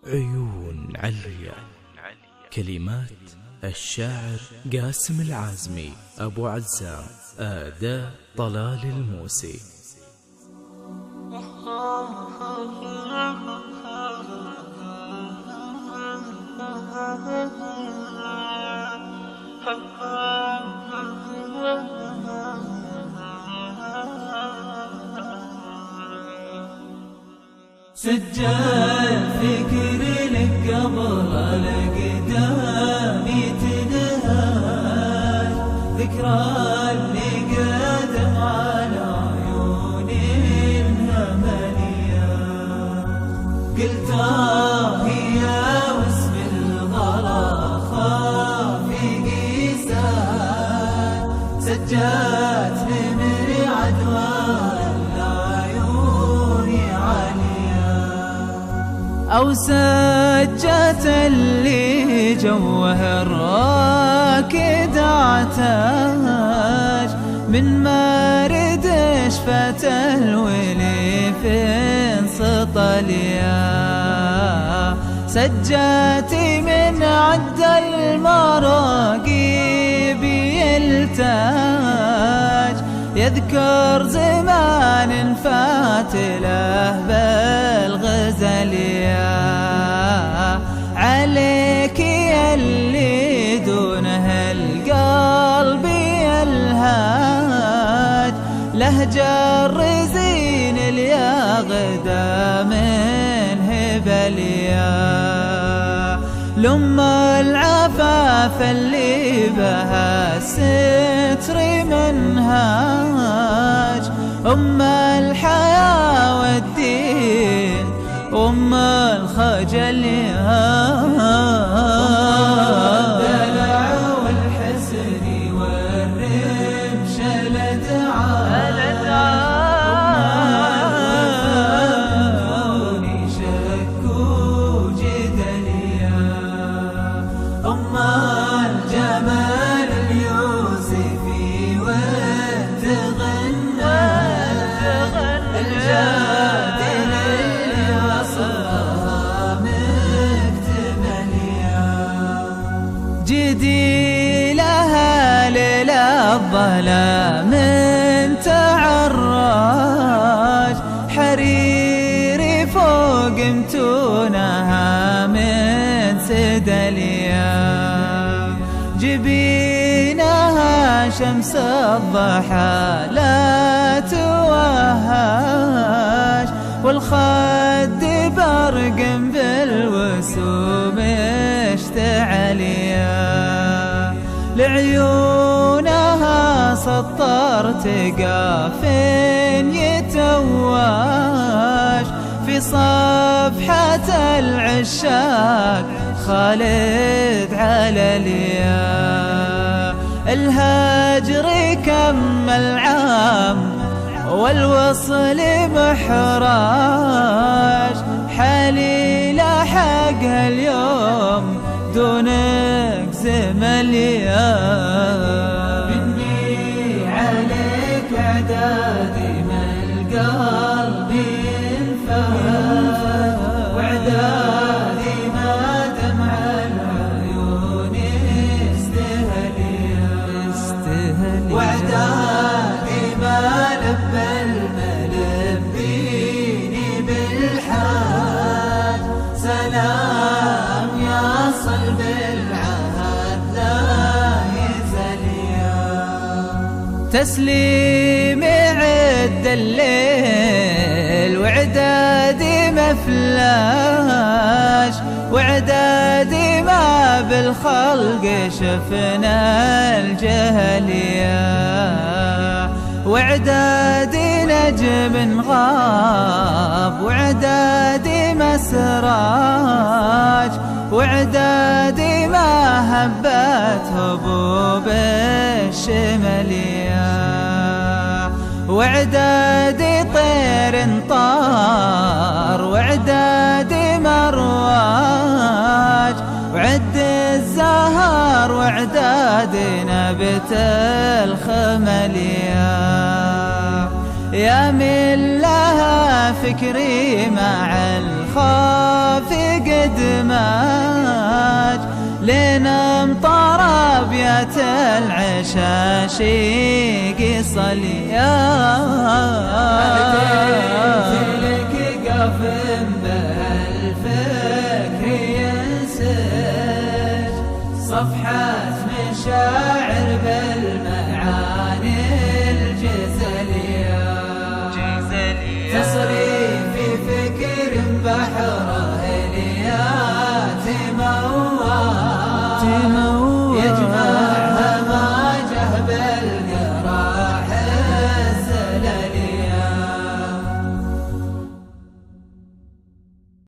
عيون عليا. كلمات الشاعر قاسم العازمي أبو عزام. أداء طلال الموسي. سجل فكري لك قبل الأقدام تنهاج، ذكرى اللي قدم على عيوني الهملية، قلت هي واسم الغلا خافي قيسان، سجلت نمر عدوان أو سجت اللي جوه الراكد عتاج، من مارد شفت الولي في انسطاليا، سجتي من عد المراقيب يلتاج، يذكر زمان فات له بالغزلية، عليك يلي دونه القلب يلهاج، لهجر زين اليغدى من هبليا، لم العفاف اللي بها الستر منهاج، أم الحياة والدين أم الخجل، الدلع والحسن والرمش الأدعاء شكوا جدليا، أم الجمال اليوسفي والتغنى، الجادل اللي وصفها مكتمليا، جدي لها للظلام تعرج، حريري فوق متونها من سدليا، جبينها شمس الضحى لا توهاج، والخد برقم بالوسوم اشتعليا، لعيونها سطرت قاف يتواج، في صفحة العشاق خالد علليا، الهجر كمل عام والوصل محراج، حالي لاحقها اليوم دونك زمليا، مني عليك اعدادي ما القلب ينفاج، واعدادي ما دمع العيون يستهليا، واعدادي ما لبى الملبيني بالحاج، سلام يصل بالعهد لا يزليا، تسليم عد الليل وعدادي مفلاش، وعدادي ما بالخلق شفنا الجهلية، وعدادي نجم غاب، وعدادي مسراج، وعدادي ما هبت هبوب الشملية، وعدادي طير طار، وعدادي مرواج، وعد الزهر وعدادي نبت الخملية، يا من لها فكري مع الخافق إدماج لنمطر أبيات العشاشيق صليات لك قف بهالفكر ينسج صفحات مشاعر بالمعاني الجزلية تصري في فكر بحره اليات موال يجمع